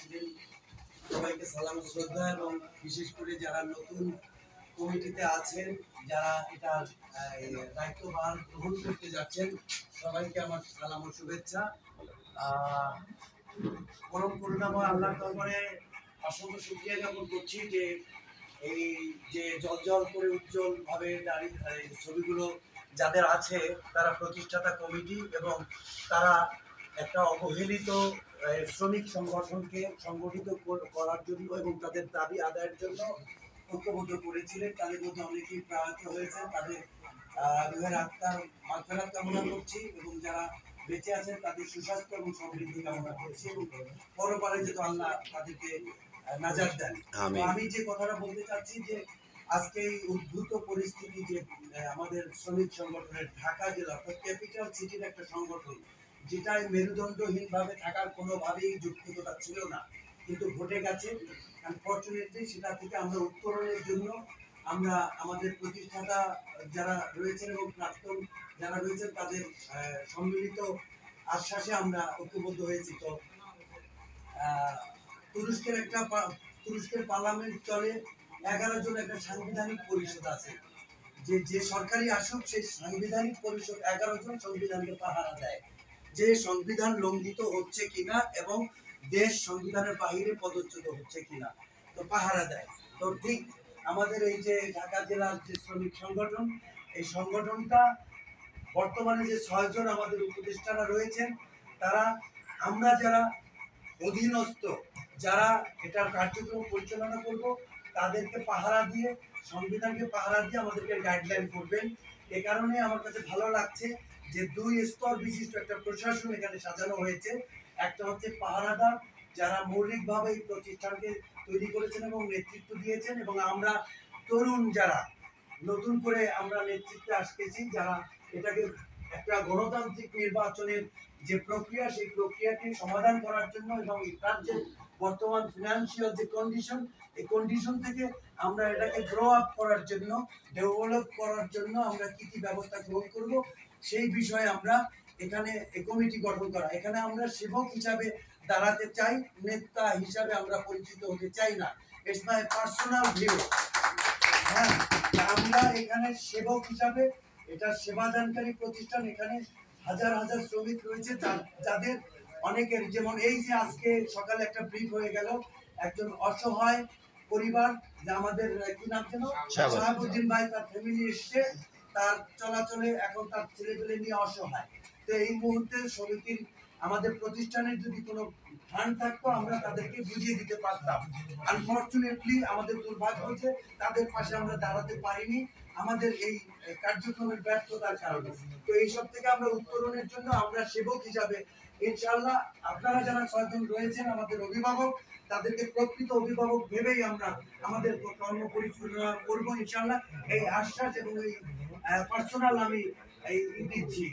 আসছিলেন সবাইকে সালাম শ্রদ্ধা, এবং বিশেষ করে যারা নতুন কমিটিতে আছেন, যারা এটার দায়িত্বভার গ্রহণ করতে যাচ্ছেন, সবাইকে আমার সালাম ও শুভেচ্ছা। পরম করুণাময় আল্লাহর দরবারে অসংখ্য শুকরিয়া জ্ঞাপন করছি যে এই যে জল করে উজ্জ্বল ভাবে দাঁড়িয়ে ছবিগুলো যাদের আছে, তারা প্রতিষ্ঠাতা কমিটি এবং তারা একটা অবহেলিত শ্রমিক সংগঠনকে সংগঠিত করার জন্য এবং তাদের দাবি আদায়ের জন্য ঐক্যবদ্ধ করেছিলেন। তাদের মধ্যে অনেকেই প্রয়াত হয়েছে, তাদের রুহের আত্মার মাগফিরাত কামনা করছি এবং যারা বেঁচে আছেন তাদের সুস্বাস্থ্য এবং সমৃদ্ধি কামনা করছি এবং পরপারে যেহেতু আল্লাহ তাদেরকে নাজাত দেন। আমি যে কথাটা বলতে চাচ্ছি যে আজকে এই উদ্ভূত পরিস্থিতি যে আমাদের শ্রমিক সংগঠনের ঢাকা জেলা অর্থাৎ ক্যাপিটাল সিটির একটা সংগঠন, যেটাই মেরুদণ্ডহীন ভাবে থাকার কোনোভাবেই যৌক্তিকতা ছিল না, কিন্তু ঘটে গেছে। আনফর্চুনেটলি সেটা থেকে আমরা উত্তরণের জন্য আমরা আমাদের প্রতিষ্ঠাতা যারা রয়েছেন এবং প্রাক্তন যারা রয়েছেন তাদের সম্মিলিত আশ্বাসে আমরা ঐক্যবদ্ধ হয়েছি। তো তুরস্কের পার্লামেন্ট চলে 11 জন একটা সাংবিধানিক পরিষদ আছে, যে সরকারি আসুক সেই সাংবিধানিক পরিষদ 11 জন সংবিধানকে পাহারা দেয় যে সংবিধান লঙ্ঘিত হচ্ছে কিনা এবং দেশ সংবিধানের বাইরে পদচ্যুত হচ্ছে কিনা, তো পাহারা দেয়। তো ঠিক আমাদের এই যে ঢাকা জেলার যে শ্রমিক সংগঠন, এই সংগঠনটা বর্তমানে যে 6 জন আমাদের উপদেষ্টারা রয়েছেন, তারা আমরা যারা অধীনস্থ, যারা এটার কার্যক্রম পরিচালনা করব, তাদেরকে পাহারা দিয়ে সংবিধানকে পাহারা দিয়ে আমাদেরকে গাইডলাইন করবেন। এ কারণে আমার কাছে ভালো লাগছে যে 2 স্তর বিশিষ্ট একটা প্রশাসন এখানে সাজানো হয়েছে। একটা হচ্ছে পাহারাদার, যারা মৌলিকভাবে এই প্রতিষ্ঠানকে তৈরি করেছেন এবং নেতৃত্ব দিয়েছেন, এবং আমরা তরুণ যারা নতুন করে আমরা নেতৃত্বে আসতেছি, যারা এটাকে একটা গণতান্ত্রিক নির্বাচনের যে প্রক্রিয়া, সেই প্রক্রিয়াকে সমাধান করার জন্য এবং এই রাজ্যের বর্তমান ফিনান্সিয়াল যে কন্ডিশন, এই কন্ডিশন থেকে আমরা এটাকে গ্রো আপ করার জন্য, ডেভেলপ করার জন্য আমরা কি কি ব্যবস্থা গ্রহণ করব, সেই বিষয়ে আমরা এখানে এই কমিটি গঠন করা। এখানে আমরা সেবক হিসাবে দাঁড়াতে চাই, নেতা হিসাবে আমরা পরিচিত হতে চাই না। It's my personal view. হ্যাঁ, আমরা এখানে সেবক হিসাবে, এটা সেবাদানকারী প্রতিষ্ঠান, এখানে হাজার হাজার শ্রমিক রয়েছে যাদের অনেকের, যেমন এই যে আজকে সকালে একটা ব্রিফ হয়ে গেল, একজন অসহায় পরিবার, যে আমাদের কি নাম যেন, শাহাবুদ্দিন ভাই, তার ফ্যামিলি এসছে, তার চলাচলে এখন তার ছেলেপেলে নিয়ে অসহায়। তো এই মুহূর্তে সমিতির আমাদের প্রতিষ্ঠানের যদি কোনো ফান্ড থাকতো আমরা তাদেরকে বুঝিয়ে দিতে পারতাম। আনফর্চুনেটলি আমাদের দুর্ভাগ্য হচ্ছে তাদের পাশে আমরা দাঁড়াতে পারিনি আমাদের এই কার্যক্রমের ব্যর্থতার কারণে। তো এইসব থেকে আমরা উত্তরণের জন্য আমরা সেবক হিসাবে ইনশাআল্লাহ, আপনারা যারা 6 জন রয়েছেন আমাদের অভিভাবক, তাদেরকে প্রকৃত অভিভাবক ভেবেই আমরা আমাদের কর্ম পরিচালনা করব ইনশাআল্লাহ। এই আশ্বাস এবং এই পার্সোনাল আমি এই দিচ্ছি,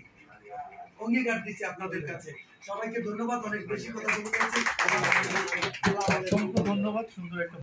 অঙ্গীকার দিচ্ছি আপনাদের কাছে। সবাইকে ধন্যবাদ, অনেক বেশি কথা বলতে চাইছি। ধন্যবাদ, সুন্দর একটা